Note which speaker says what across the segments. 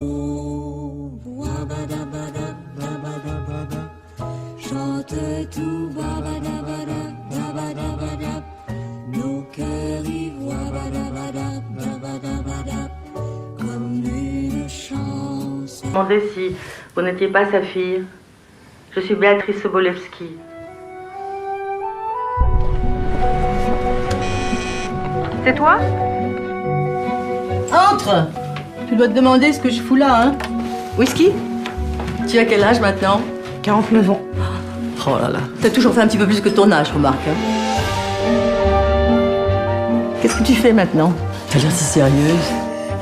Speaker 1: Chante tout, babadabada, nos cœurs y voient, babadabada, comme une chance.
Speaker 2: Demandez si vous n'étiez pas sa fille. Je suis Béatrice Sobolewski. C'est toi?
Speaker 3: Entre! Tu dois te demander ce que je fous là, hein? Whisky? Tu as quel âge maintenant?
Speaker 4: 49 ans.
Speaker 3: Oh là là. T'as toujours fait un petit peu plus que ton âge, remarque. Hein? Qu'est-ce que tu fais maintenant? T'as l'air si sérieuse.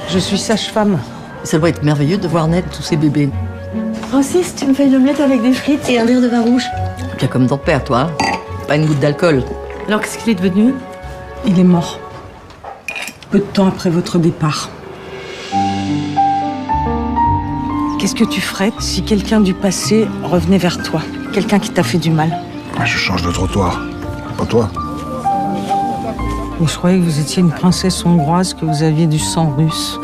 Speaker 4: Je suis sage-femme.
Speaker 3: Ça doit être merveilleux de voir naître tous ces bébés. Francis, tu me fais une omelette avec des frites et un verre de vin rouge. Bien comme ton père, toi. Hein? Pas une goutte d'alcool.
Speaker 4: Alors, qu'est-ce qu'il est devenu? Il est mort. Peu de temps après votre départ. Qu'est-ce que tu ferais si quelqu'un du passé revenait vers toi? Quelqu'un qui t'a fait du mal?
Speaker 5: Je change de trottoir. Pas toi.
Speaker 4: Mais je croyais que vous étiez une princesse hongroise, que vous aviez du sang russe.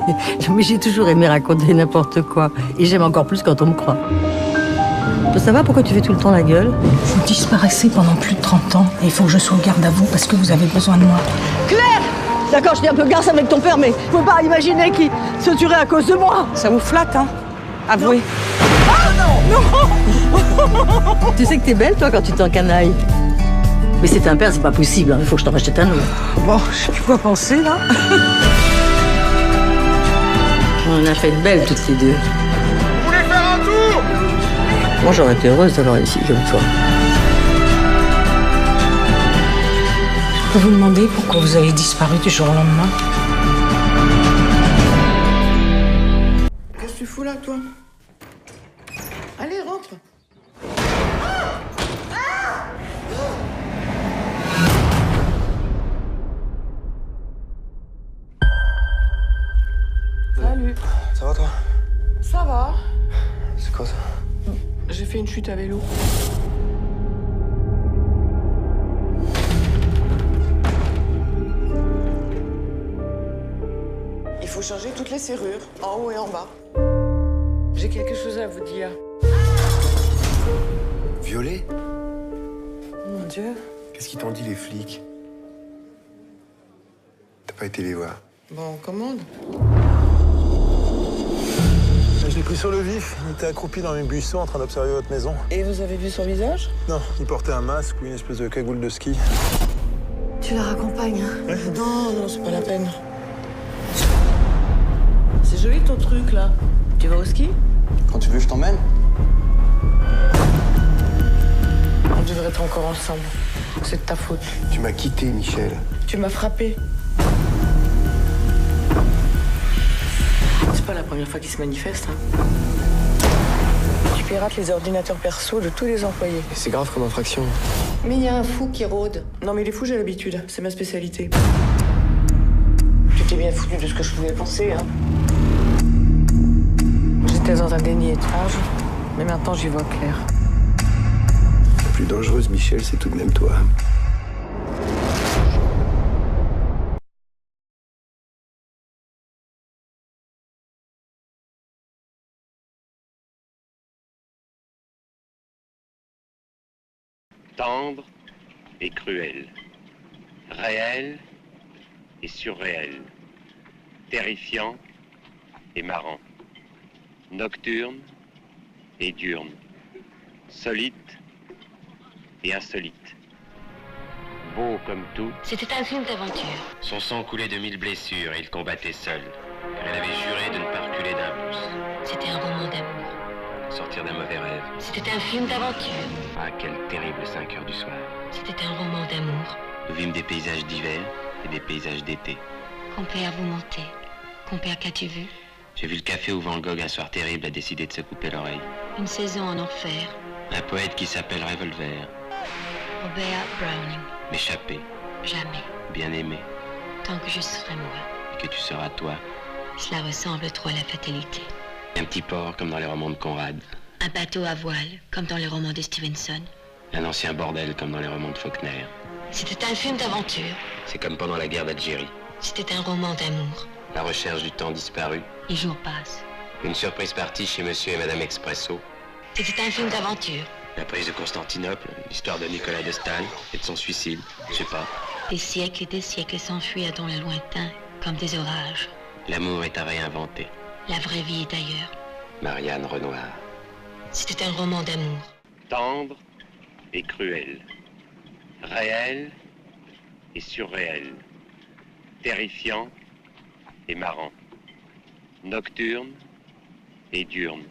Speaker 3: Mais j'ai toujours aimé raconter n'importe quoi. Et j'aime encore plus quand on me croit. Ça va, pourquoi tu fais tout le temps la gueule?
Speaker 4: Vous disparaissez pendant plus de 30 ans et il faut que je sois au garde à vous parce que vous avez besoin de moi.
Speaker 3: Claire! D'accord, je dis un peu garce avec ton père, mais faut pas imaginer qu'il se tuerait à cause de moi.
Speaker 4: Ça vous flatte, hein? Avouez.
Speaker 3: Non. Ah non! Non! Tu sais que t'es belle, toi, quand tu t'encanailles. Mais c'est un père, c'est pas possible. Il faut que je t'en rachète un autre.
Speaker 4: Bon, je sais plus quoi penser, là.
Speaker 3: On a fait de belles, toutes les deux.
Speaker 5: Vous voulez faire un tour?
Speaker 3: Moi, j'aurais été heureuse d'avoir une fille comme toi.
Speaker 4: Je peux vous demander pourquoi vous avez disparu du jour au lendemain?
Speaker 6: Qu'est-ce que tu fous là, toi? Allez, rentre. Salut.
Speaker 5: Ça va, toi?
Speaker 6: Ça va?
Speaker 5: C'est quoi ça?
Speaker 6: J'ai fait une chute à vélo. Il faut changer toutes les serrures, en haut et en bas. J'ai quelque chose à vous dire.
Speaker 5: Violet?
Speaker 6: Mon Dieu.
Speaker 5: Qu'est-ce qu'ils t'ont dit, les flics? T'as pas été les voir?
Speaker 6: Bon, on commande.
Speaker 7: Je l'ai pris sur le vif. Il était accroupi dans mes buissons en train d'observer votre maison.
Speaker 6: Et vous avez vu son visage?
Speaker 7: Non, il portait un masque ou une espèce de cagoule de ski.
Speaker 6: Tu la raccompagnes, hein? Non, c'est pas la peine. C'est joli ton truc, là. Tu vas au ski?
Speaker 5: Quand tu veux, je t'emmène.
Speaker 6: On devrait être encore ensemble. C'est de ta faute.
Speaker 5: Tu m'as quitté, Michel.
Speaker 6: Tu m'as frappé. C'est pas la première fois qu'il se manifeste, hein. Tu pirates les ordinateurs perso de tous les employés.
Speaker 5: Et c'est grave comme infraction.
Speaker 6: Mais il y a un fou qui rôde. Non, mais les fous, j'ai l'habitude. C'est ma spécialité. Tu t'es bien foutu de ce que je pouvais penser, hein. J'étais dans un déni étrange, mais maintenant j'y vois clair.
Speaker 5: La plus dangereuse, Michel, c'est tout de même toi.
Speaker 8: Tendre et cruel, réel et surréel, terrifiant et marrant, nocturne et diurne, solide et insolite, beau comme tout.
Speaker 9: C'était un film d'aventure.
Speaker 8: Son sang coulait de 1000 blessures et il combattait seul, car elle avait juré de ne pas reculer d'un pouce.
Speaker 9: C'était un roman d'amour.
Speaker 8: Sortir d'un mauvais rêve.
Speaker 9: C'était un film d'aventure.
Speaker 8: Ah, quelle terrible 5 heures du soir.
Speaker 9: C'était un roman d'amour.
Speaker 8: Nous vîmes des paysages d'hiver et des paysages d'été.
Speaker 9: Compère, vous mentez. Compère, qu'as-tu vu?
Speaker 8: J'ai vu le café où Van Gogh, un soir terrible, a décidé de se couper l'oreille.
Speaker 9: Une saison en enfer.
Speaker 8: Un poète qui s'appelle Revolver.
Speaker 9: Robert Browning.
Speaker 8: M'échapper,
Speaker 9: Jamais.
Speaker 8: bien aimé,
Speaker 9: Tant que je serai moi.
Speaker 8: et que tu seras toi.
Speaker 9: Cela ressemble trop à la fatalité.
Speaker 8: Un petit port comme dans les romans de Conrad.
Speaker 9: Un bateau à voile, comme dans les romans de Stevenson.
Speaker 8: Un ancien bordel comme dans les romans de Faulkner.
Speaker 9: C'était un film d'aventure.
Speaker 8: C'est comme pendant la guerre d'Algérie.
Speaker 9: C'était un roman d'amour.
Speaker 8: La recherche du temps disparu.
Speaker 9: Les jours passent.
Speaker 8: Une surprise partie chez Monsieur et Madame Expresso.
Speaker 9: C'était un film d'aventure.
Speaker 8: La prise de Constantinople, l'histoire de Nicolas de Staël et de son suicide. Je sais pas.
Speaker 9: Des siècles et des siècles s'enfuient dans le lointain, comme des orages.
Speaker 8: L'amour est à réinventer.
Speaker 9: La vraie vie est ailleurs.
Speaker 8: Marianne Renoir.
Speaker 9: C'était un roman d'amour.
Speaker 8: Tendre et cruel. Réel et surréel. Terrifiant et marrant. Nocturne et diurne.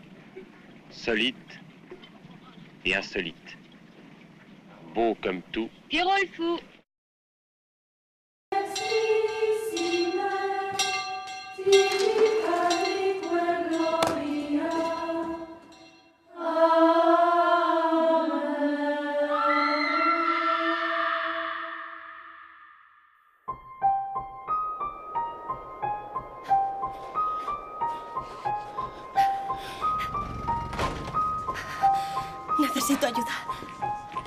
Speaker 8: Solide et insolite. Beau comme tout.
Speaker 9: Pierrot le fou.
Speaker 10: Necesito ayuda.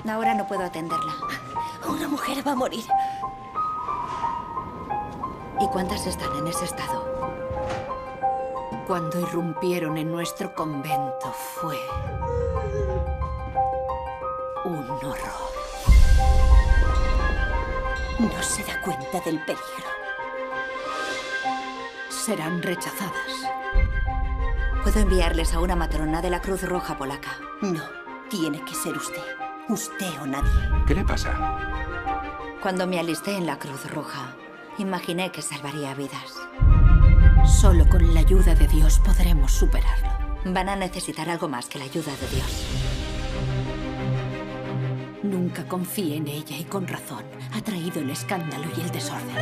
Speaker 11: Ahora no puedo atenderla.
Speaker 10: Una mujer va a morir.
Speaker 11: ¿Y cuántas están en ese estado? Cuando irrumpieron en nuestro convento fue un horror.
Speaker 10: No se da cuenta del peligro.
Speaker 11: Serán rechazadas. Puedo enviarles a una matrona de la Cruz Roja polaca.
Speaker 10: No, tiene que ser usted. Usted o nadie.
Speaker 5: ¿Qué le pasa?
Speaker 11: Cuando me alisté en la Cruz Roja, imaginé que salvaría vidas.
Speaker 10: Solo con la ayuda de Dios podremos superarlo.
Speaker 11: Van a necesitar algo más que la ayuda de Dios.
Speaker 10: Nunca confíe en ella y con razón. Ha traído el escándalo y el desorden.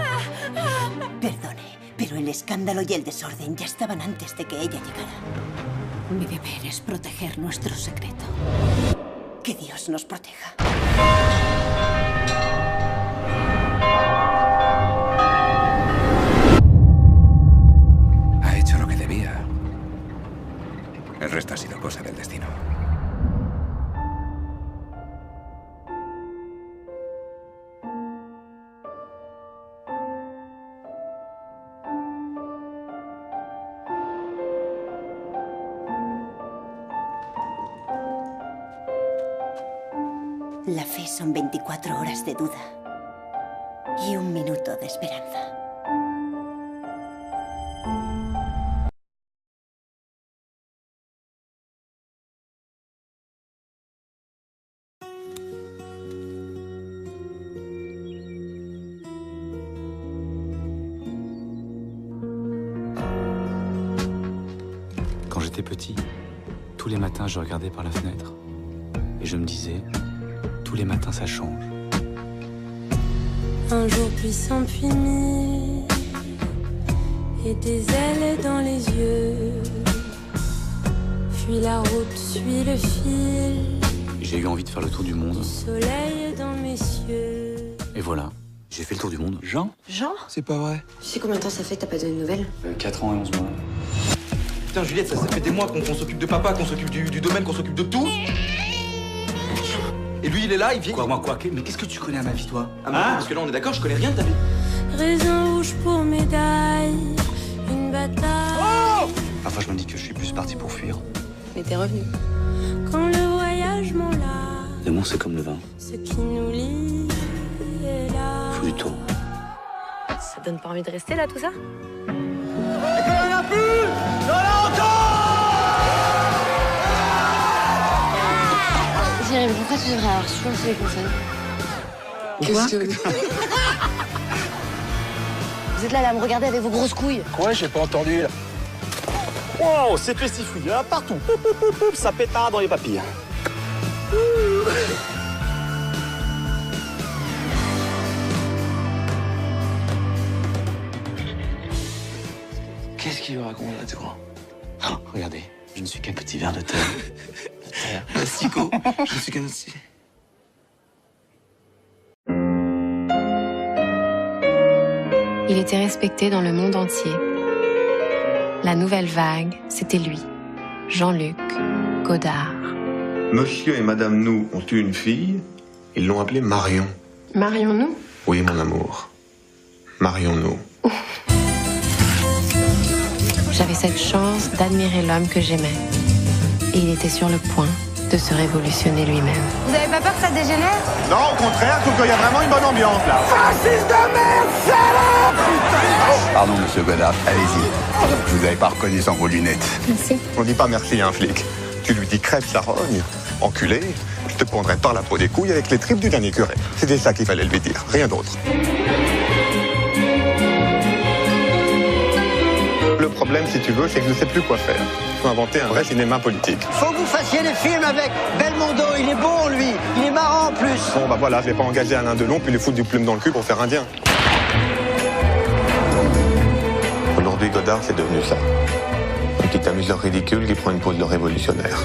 Speaker 10: Perdone, pero el escándalo y el desorden ya estaban antes de que ella llegara. Mi deber es proteger nuestro secreto. Que Dios nos proteja.
Speaker 5: Ha hecho lo que debía. El resto ha sido cosa del destino.
Speaker 10: La fe son 24 horas de duda y 1 minuto de esperanza.
Speaker 12: Quand j'étais petit, tous les matins, je regardais par la fenêtre et je me disais, tous les matins, ça change.
Speaker 13: Un jour puis 100 puis 1000 et des ailes dans les yeux. Puis la route suit le fil.
Speaker 12: J'ai eu envie de faire le tour du monde.
Speaker 13: Du soleil dans mes cieux.
Speaker 12: Et voilà, j'ai fait le tour du monde. Jean ?
Speaker 6: Jean ?
Speaker 12: C'est pas vrai.
Speaker 6: Tu sais combien de temps ça fait que t'as pas donné de nouvelles?
Speaker 12: 4 ans et 11 mois.
Speaker 14: Putain, Juliette, ça fait des mois qu'on s'occupe de papa, qu'on s'occupe du domaine, qu'on s'occupe de tout. Et lui, il est là, il vient...
Speaker 12: Quoi, moi, quoi? Mais qu'est-ce que tu connais à ma vie, toi?
Speaker 14: Ah, hein? Parce que là, on est d'accord, je connais rien de ta vie.
Speaker 13: Raisin rouge pour médaille, une bataille.
Speaker 14: Oh!
Speaker 12: Enfin, je me dis que je suis plus parti pour fuir.
Speaker 6: Mais t'es revenu.
Speaker 13: Quand le voyage m'en l'a.
Speaker 12: L'amour, c'est comme le vin.
Speaker 13: Ce qui nous lie est là.
Speaker 12: Faut du temps.
Speaker 6: Ça donne pas envie de rester là, tout ça?
Speaker 14: Et quand il y en a plus, y'en a encore!
Speaker 15: Jérémy, pourquoi tu devrais avoir soin de les conseils?
Speaker 6: Qu'est-ce que...
Speaker 15: Vous êtes là à me regarder avec vos grosses couilles.
Speaker 14: Quoi, j'ai pas entendu, là. Wow, c'est pestifouille, il y en a partout. Poup, poup, poup, poup, ça pétard dans les papilles.
Speaker 12: Qu'est-ce qu'il lui raconte, là, tu crois? Oh, regardez, je ne suis qu'un petit ver de terre.
Speaker 14: Plastico, je suis qu'un...
Speaker 16: Il était respecté dans le monde entier. La nouvelle vague, c'était lui, Jean-Luc Godard.
Speaker 17: Monsieur et Madame Nou ont eu une fille, ils l'ont appelée Marion.
Speaker 16: Marions-nous?
Speaker 17: Oui, mon amour. Marions-nous.
Speaker 16: J'avais cette chance d'admirer l'homme que j'aimais. Et il était sur le point de se révolutionner lui-même.
Speaker 15: Vous avez pas peur que ça dégénère?
Speaker 17: Non, au contraire, je trouve qu'il y a vraiment une bonne ambiance là.
Speaker 1: Fasciste de merde, salope!
Speaker 5: Pardon, monsieur Godard, allez-y. Vous n'avez pas reconnu sans vos lunettes.
Speaker 15: Merci.
Speaker 17: On dit pas merci à un flic. Tu lui dis crève sa rogne. Enculé, je te prendrai par la peau des couilles avec les tripes du dernier curé. C'était ça qu'il fallait lui dire, rien d'autre. Le problème, si tu veux, c'est que je ne sais plus quoi faire. Il faut inventer un vrai cinéma politique.
Speaker 18: Faut que vous fassiez des films avec Belmondo, il est bon lui, il est marrant en plus.
Speaker 17: Bon, bah voilà, je vais pas engager Alain Delon puis lui foutre du plume dans le cul pour faire indien. Aujourd'hui, Godard, c'est devenu ça. Un petit amuseur ridicule qui prend une pose de révolutionnaire.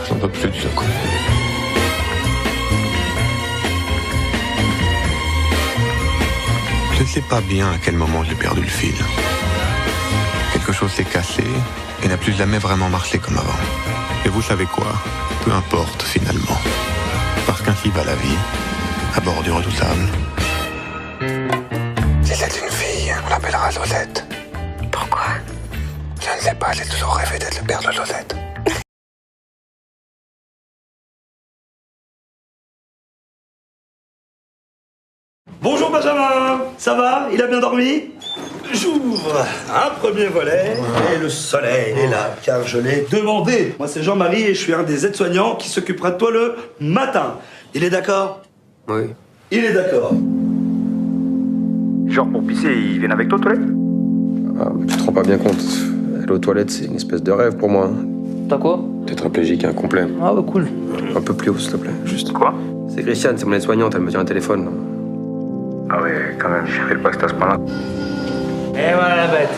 Speaker 17: J'en peux plus de ce con. Je ne sais pas bien à quel moment j'ai perdu le fil. Quelque chose s'est cassé et n'a plus jamais vraiment marché comme avant. Et vous savez quoi? Peu importe finalement. Parce qu'ainsi va la vie, à bord du redoutable. Si c'est une fille, on l'appellera Josette.
Speaker 15: Pourquoi?
Speaker 17: Je ne sais pas, j'ai toujours rêvé d'être le père de Josette.
Speaker 14: Bonjour Benjamin, ça va? Il a bien dormi? J'ouvre un premier volet et le soleil est là, car je l'ai demandé. Moi c'est Jean-Marie et je suis un des aides-soignants qui s'occupera de toi le matin. Il est d'accord?
Speaker 19: Oui.
Speaker 14: Il est d'accord.
Speaker 19: Genre pour pisser, ils viennent avec toi aux toilettes? Ah, mais tu te rends pas bien compte. Aller aux toilettes, c'est une espèce de rêve pour moi.
Speaker 20: T'as quoi?
Speaker 19: Tétraplégique incomplet.
Speaker 20: Ah bah cool.
Speaker 19: Un peu plus haut, s'il te plaît, juste.
Speaker 20: Quoi?
Speaker 19: C'est Christiane, c'est mon aide-soignante, elle me tient un téléphone. Ah ouais, quand même, je fais pas que c'est à ce point-là.
Speaker 20: Eh voilà la bête.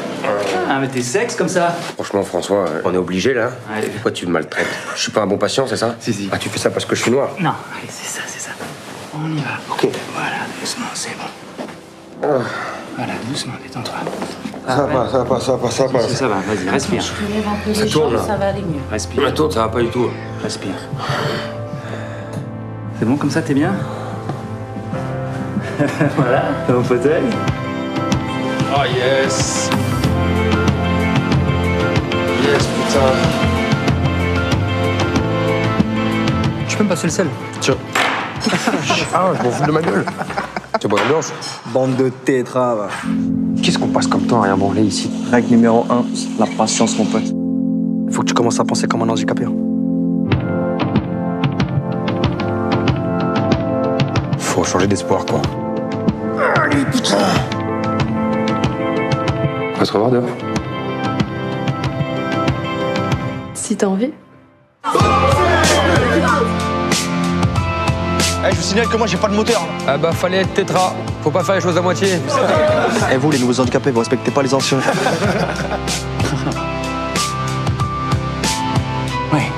Speaker 20: Ah mais t'es sexe comme ça.
Speaker 19: Franchement, François, on est obligé là.
Speaker 20: Allez.
Speaker 19: Pourquoi tu me maltraites? Je suis pas un bon patient, c'est ça?
Speaker 20: Si.
Speaker 19: Ah, tu fais ça parce que je suis noir?
Speaker 20: Non, allez, c'est ça. On y va.
Speaker 19: Ok.
Speaker 20: Voilà, doucement, c'est bon.
Speaker 19: Ah.
Speaker 20: Voilà, doucement, détends-toi.
Speaker 19: Ça passe.
Speaker 20: Ça va, vas-y, respire.
Speaker 15: Je relève un peu
Speaker 19: Ça
Speaker 15: les
Speaker 19: tourne,
Speaker 15: jambes,
Speaker 19: là.
Speaker 15: ça va aller mieux.
Speaker 20: Respire.
Speaker 19: La tourne, ça va pas du tout.
Speaker 20: Respire. C'est bon comme ça, t'es bien? Voilà, mon fauteuil.
Speaker 19: Oh yes. Yes, putain.
Speaker 20: Tu peux me passer le sel?
Speaker 19: Tiens. Ah, je m'en fous de ma gueule. Tu bois une blanche?
Speaker 20: Bande de tétra, va.
Speaker 19: Qu'est-ce qu'on passe comme temps à rien branler ici?
Speaker 20: Règle numéro 1, la patience, mon pote. Faut que tu commences à penser comme un handicapé.
Speaker 19: Faut changer d'espoir, quoi.
Speaker 1: Allez, putain!
Speaker 19: On va se revoir dehors.
Speaker 16: Si t'as envie.
Speaker 14: Eh, je vous signale que moi j'ai pas de moteur.
Speaker 19: Ah bah fallait être tétra. Faut pas faire les choses à moitié.
Speaker 20: Et vous, les nouveaux handicapés, vous respectez pas les anciens. Ouais.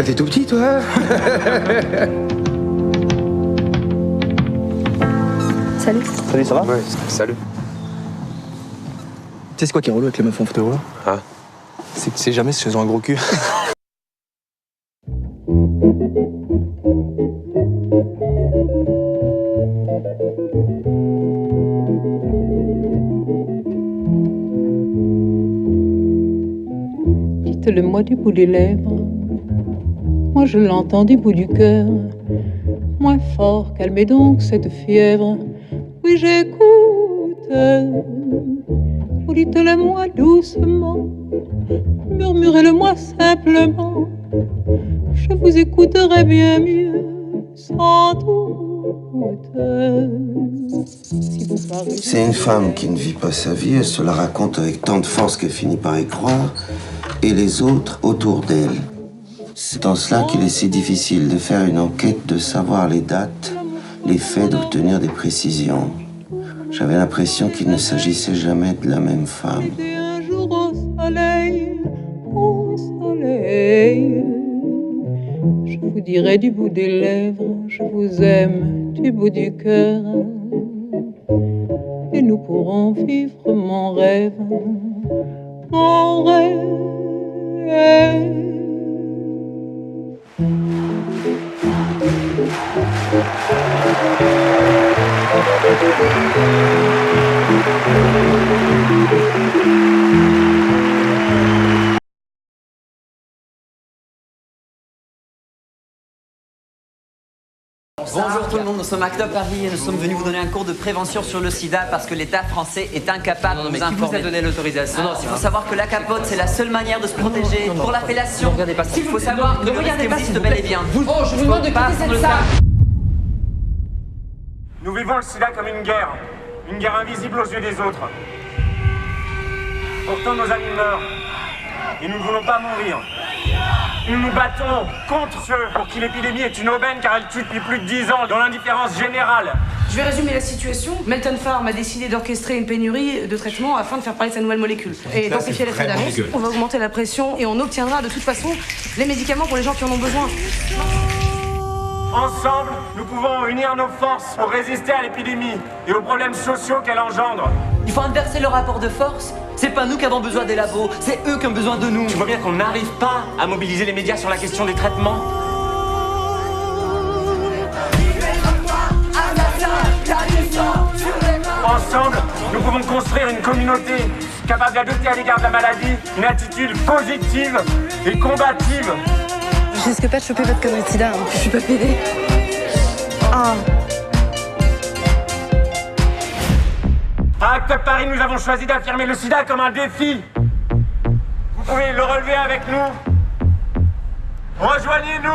Speaker 19: T'es tout petit, toi?
Speaker 16: Salut.
Speaker 20: Salut, ça va?
Speaker 19: Ouais, salut.
Speaker 20: Tu sais c'est quoi qui est relou avec les meufs en fauteuil roulant?
Speaker 19: Ah.
Speaker 20: C'est que tu sais jamais si elles ont un gros cul.
Speaker 21: Dites-le-moi du bout des lèvres, moi je l'entends du bout du cœur. Moins fort, calmez donc cette fièvre. Oui, j'écoute. Vous dites-le-moi doucement, murmurez-le-moi simplement. Je vous écouterai bien mieux, sans doute. Si vous parlez...
Speaker 22: C'est une femme qui ne vit pas sa vie, elle se la raconte avec tant de force qu'elle finit par y croire, et les autres autour d'elle. C'est en cela qu'il est si difficile de faire une enquête, de savoir les dates, les faits, d'obtenir des précisions. J'avais l'impression qu'il ne s'agissait jamais de la même femme.
Speaker 21: Un jour au soleil, je vous dirai du bout des lèvres, je vous aime du bout du cœur. Et nous pourrons vivre mon rêve, mon rêve.
Speaker 1: Thank you.
Speaker 2: Bonjour tout le monde, nous sommes Act Up Paris et nous sommes venus vous donner un cours de prévention sur le sida parce que l'État français est incapable de nous informer. Qui vous a donné l'autorisation? Il faut savoir que la capote, c'est la seule manière de se protéger pour la fellation. Ne regardez pas ça. Il faut savoir que le risque existe bel et bien.
Speaker 6: Oh, je vous demande de quitter cette salle.
Speaker 3: Nous vivons le sida comme une guerre invisible aux yeux des autres. Pourtant nos amis meurent, et nous ne voulons pas mourir. Nous nous battons contre ceux pour qui l'épidémie est une aubaine car elle tue depuis plus de 10 ans dans l'indifférence générale.
Speaker 6: Je vais résumer la situation. Melton Pharm a décidé d'orchestrer une pénurie de traitements afin de faire parler de sa nouvelle molécule. Et densifier l'effet d'annonce, on va augmenter la pression et on obtiendra de toute façon les médicaments pour les gens qui en ont besoin.
Speaker 3: Ensemble, nous pouvons unir nos forces pour résister à l'épidémie et aux problèmes sociaux qu'elle engendre.
Speaker 2: Il faut inverser le rapport de force. C'est pas nous qui avons besoin des labos, c'est eux qui ont besoin de nous.
Speaker 3: Tu vois bien qu'on n'arrive pas à mobiliser les médias sur la question des traitements. Ensemble, nous pouvons construire une communauté capable d'adopter à l'égard de la maladie une attitude positive et combative.
Speaker 6: Je risque pas de choper votre connerie de sida, hein. Je suis pas pédée. Ah.
Speaker 3: À Act Up Paris, nous avons choisi d'affirmer le sida comme un défi. Vous pouvez le relever avec nous. Rejoignez-nous.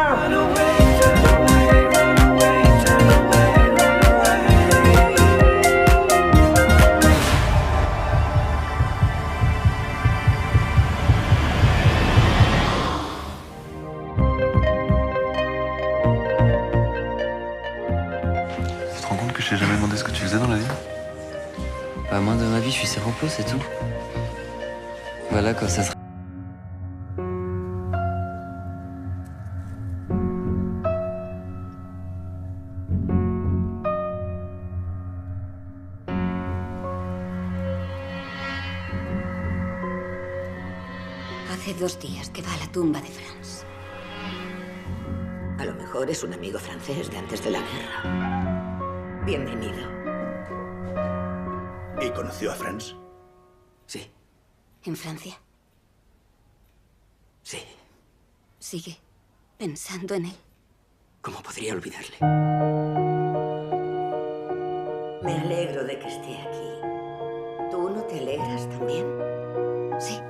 Speaker 23: Tu te rends compte que je t'ai jamais demandé ce que tu faisais dans la vie?
Speaker 24: Bah moi, de ma vie, je suis séropos, c'est tout. Voilà, quand ça sera...
Speaker 11: Hace 2 días que va a la tumba de Franz. A lo mejor es un amigo francés de antes de la guerra. Bienvenido.
Speaker 25: ¿Y conoció a Franz?
Speaker 24: Sí.
Speaker 11: ¿En Francia?
Speaker 24: Sí.
Speaker 11: ¿Sigue pensando en él?
Speaker 24: ¿Cómo podría olvidarle?
Speaker 11: Me alegro de que esté aquí. ¿Tú no te alegras también? Sí.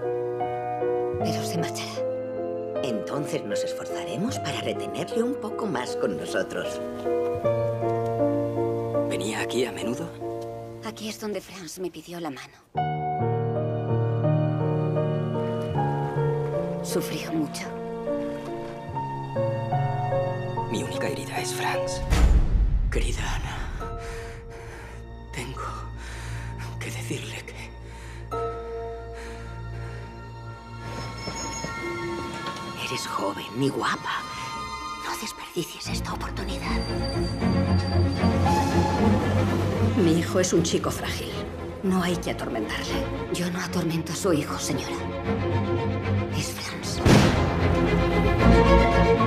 Speaker 11: Pero se marchará. Entonces nos esforzaremos para retenerle un poco más con nosotros.
Speaker 24: ¿Venía aquí a menudo?
Speaker 11: Aquí es donde Franz me pidió la mano. Sufrió mucho.
Speaker 24: Mi única herida es Franz. Querida Ana, tengo que decirle que...
Speaker 11: Eres joven y guapa. No desperdicies esta oportunidad. Mi hijo es un chico frágil. No hay que atormentarle. Yo no atormento a su hijo, señora. Es Franz.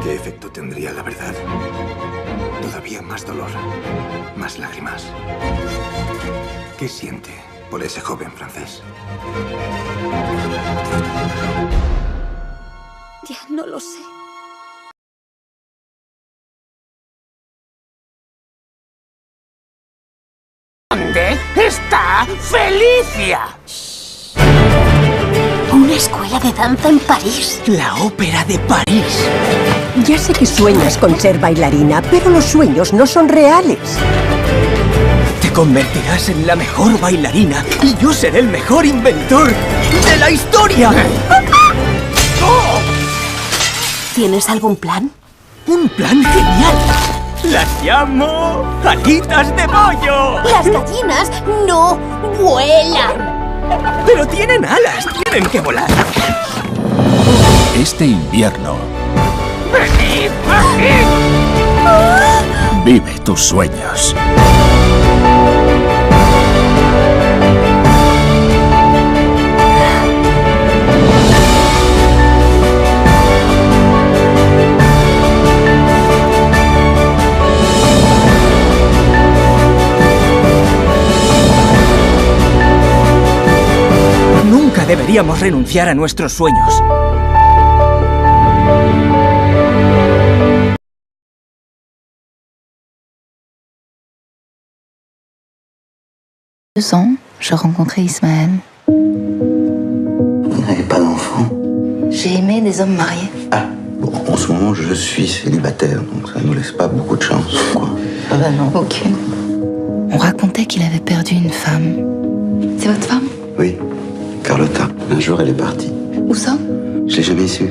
Speaker 25: ¿Qué efecto tendría la verdad? Todavía más dolor, más lágrimas. ¿Qué siente por ese joven francés?
Speaker 11: Ya no lo sé.
Speaker 1: ¿Dónde está Felicia?
Speaker 10: ¿Una escuela de danza en París?
Speaker 1: La ópera de París.
Speaker 10: Ya sé que sueñas con ser bailarina, pero los sueños no son reales.
Speaker 1: Te convertirás en la mejor bailarina y yo seré el mejor inventor de la historia. ¡Oh!
Speaker 10: ¿Tienes algún plan?
Speaker 1: ¡Un plan genial! ¡Las llamo alitas de pollo!
Speaker 10: ¡Las gallinas no vuelan!
Speaker 1: ¡Pero tienen alas! ¡Tienen que volar!
Speaker 26: Este invierno,
Speaker 1: ¡Venid aquí!
Speaker 26: vive tus sueños.
Speaker 1: Nunca deberíamos renunciar a nuestros sueños.
Speaker 16: 2 ans, je rencontrais Ismaël.
Speaker 22: Vous n'avez pas d'enfant?
Speaker 16: J'ai aimé des hommes mariés.
Speaker 22: Ah, bon, en ce moment, je suis célibataire, donc ça nous laisse pas beaucoup de chance, quoi.
Speaker 16: Ah bah non. Aucune. On racontait qu'il avait perdu une femme. C'est votre femme?
Speaker 22: Oui, Carlotta. Un jour, elle est partie.
Speaker 16: Où ça?
Speaker 22: Je l'ai jamais su.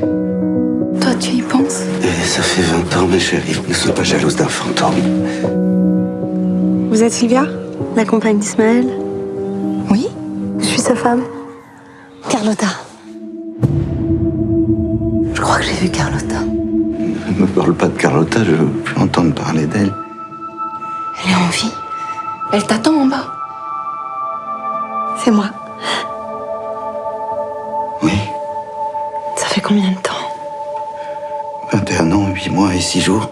Speaker 16: Toi, tu y penses?
Speaker 22: Et ça fait 20 ans, ma chérie. Ne sois pas jalouse d'un fantôme.
Speaker 15: Vous êtes Sylvia, la compagne d'Ismaël?
Speaker 16: Oui.
Speaker 15: Je suis sa femme.
Speaker 16: Carlotta. Je crois que j'ai vu Carlotta.
Speaker 22: Ne me parle pas de Carlotta, je veux plus entendre parler d'elle.
Speaker 16: Elle est en vie. Elle t'attend en bas.
Speaker 15: C'est moi.
Speaker 22: Oui.
Speaker 15: Ça fait combien de temps?
Speaker 22: 21 ans, 8 mois et 6 jours.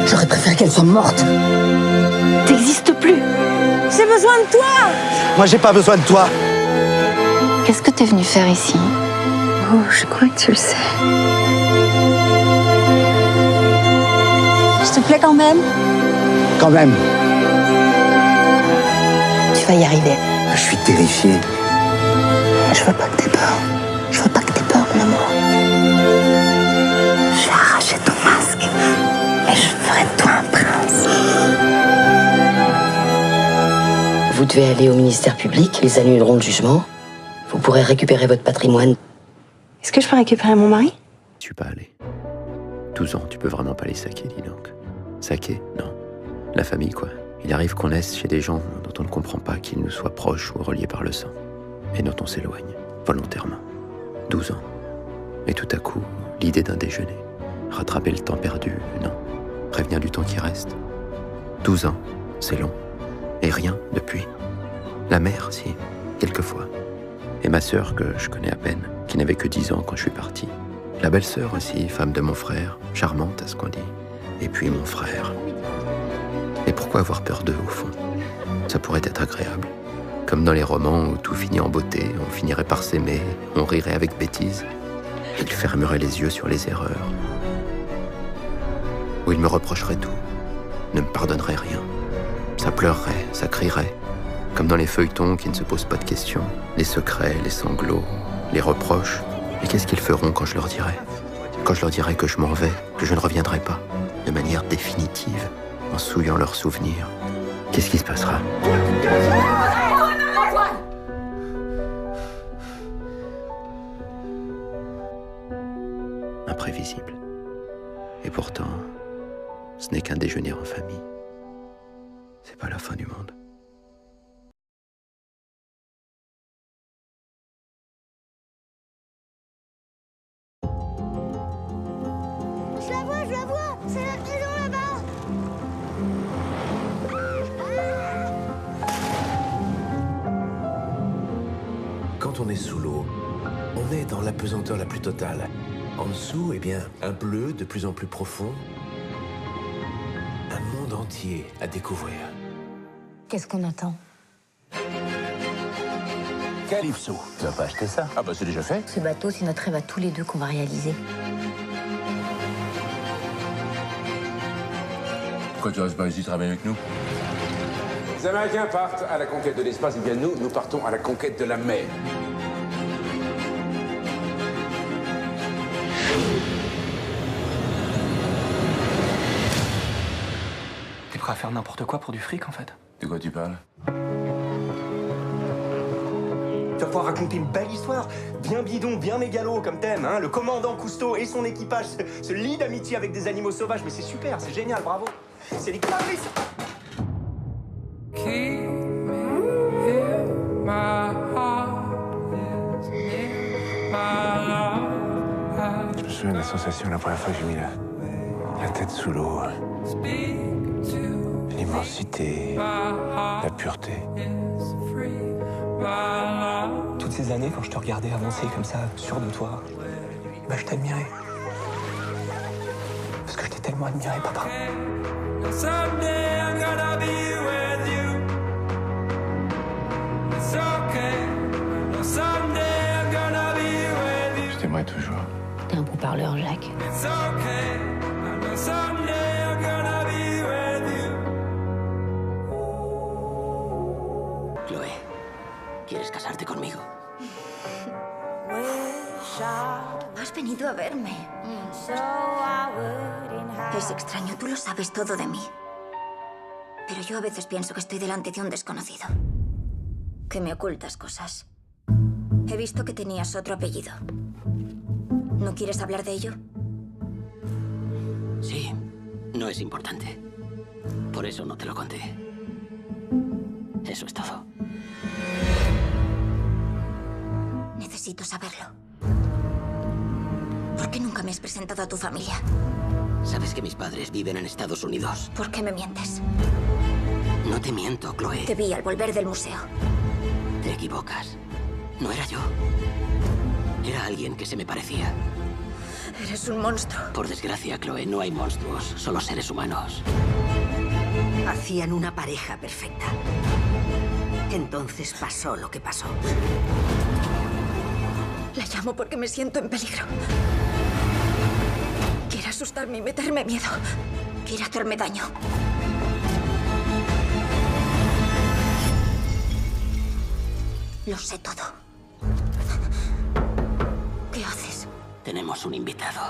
Speaker 16: J'aurais préféré qu'elle soit morte.
Speaker 15: T'existes plus. J'ai besoin de toi.
Speaker 18: Moi, j'ai pas besoin de toi.
Speaker 16: Qu'est-ce que t'es venu faire ici?
Speaker 15: Oh, je crois que tu le sais. Je te plais quand même?
Speaker 18: Quand même.
Speaker 16: Tu vas y arriver.
Speaker 22: Je suis terrifié.
Speaker 16: Je veux pas que t'aies peur. Je veux pas que t'aies peur, mon amour. Je vais arracher ton masque. Et je ferai de toi un prince.
Speaker 4: Vous devez aller au ministère public, ils annuleront le jugement. Vous pourrez récupérer votre patrimoine.
Speaker 15: Est-ce que je peux récupérer mon mari?
Speaker 7: Je suis pas allé. 12 ans, tu peux vraiment pas les saquer, dis donc. Saquer? Non. La famille, quoi. Il arrive qu'on naisse chez des gens dont on ne comprend pas qu'ils nous soient proches ou reliés par le sang. Et dont on s'éloigne, volontairement. 12 ans. Et tout à coup, l'idée d'un déjeuner. Rattraper le temps perdu, non. Prévenir du temps qui reste. 12 ans, c'est long. Et rien depuis. La mère, si, quelquefois. Et ma sœur, que je connais à peine, qui n'avait que 10 ans quand je suis parti. La belle-sœur aussi, femme de mon frère, charmante à ce qu'on dit. Et puis mon frère. Et pourquoi avoir peur d'eux, au fond? Ça pourrait être agréable. Comme dans les romans où tout finit en beauté, on finirait par s'aimer, on rirait avec bêtise. Ils fermeraient les yeux sur les erreurs. Ou ils me reprocheraient tout, ne me pardonneraient rien. Ça pleurerait, ça crierait. Comme dans les feuilletons qui ne se posent pas de questions. Les secrets, les sanglots, les reproches. Et qu'est-ce qu'ils feront quand je leur dirai? Quand je leur dirai que je m'en vais, que je ne reviendrai pas, de manière définitive, en souillant leurs souvenirs. Qu'est-ce qui se passera? Imprévisible. Et pourtant, ce n'est qu'un déjeuner en famille. C'est pas la fin du monde.
Speaker 15: Je la vois, c'est la maison là-bas.
Speaker 8: Quand on est sous l'eau, on est dans l'apesanteur la plus totale. En dessous, eh bien, un bleu de plus en plus profond. Un monde entier à découvrir.
Speaker 16: Qu'est-ce qu'on attend?
Speaker 8: Calypso. Tu vas pas acheter ça? Ah bah c'est déjà fait.
Speaker 16: Ce bateau, c'est notre rêve à tous les deux qu'on va réaliser.
Speaker 8: Pourquoi tu restes pas ici travailler avec nous? Les Américains partent à la conquête de l'espace, et bien nous partons à la conquête de la mer.
Speaker 20: T'es prêt à faire n'importe quoi pour du fric, en fait?
Speaker 8: De quoi tu parles?
Speaker 18: Tu vas pouvoir raconter une belle histoire, bien bidon, bien mégalo comme thème, hein. Le commandant Cousteau et son équipage se lient d'amitié avec des animaux sauvages, mais c'est super, c'est génial, bravo. C'est l'équipage.
Speaker 8: Je me souviens de la sensation la première fois que j'ai mis la tête sous l'eau. L'immensité, la pureté.
Speaker 20: Toutes ces années, quand je te regardais avancer comme ça, sûr de toi, bah je t'admirais. Parce que je t'ai tellement admiré, papa.
Speaker 8: Je t'aimerai toujours.
Speaker 16: T'es un bon parleur, Jacques.
Speaker 5: Chloe, ¿quieres casarte conmigo?
Speaker 9: Has venido a verme. Es extraño, tú lo sabes todo de mí. Pero yo a veces pienso que estoy delante de un desconocido. Que me ocultas cosas. He visto que tenías otro apellido. ¿No quieres hablar de ello?
Speaker 5: Sí, no es importante. Por eso no te lo conté. Eso es todo.
Speaker 9: Necesito saberlo. ¿Por qué nunca me has presentado a tu familia?
Speaker 5: ¿Sabes que mis padres viven en Estados Unidos?
Speaker 9: ¿Por qué me mientes?
Speaker 5: No te miento, Chloe.
Speaker 9: Te vi al volver del museo.
Speaker 5: Te equivocas. No era yo. Era alguien que se me parecía.
Speaker 9: Eres un monstruo.
Speaker 5: Por desgracia, Chloe, no hay monstruos, solo seres humanos.
Speaker 11: Hacían una pareja perfecta. Entonces pasó lo que pasó.
Speaker 9: La llamo porque me siento en peligro. Quiere asustarme y meterme miedo. Quiere hacerme daño. Lo sé todo. ¿Qué haces?
Speaker 5: Tenemos un invitado.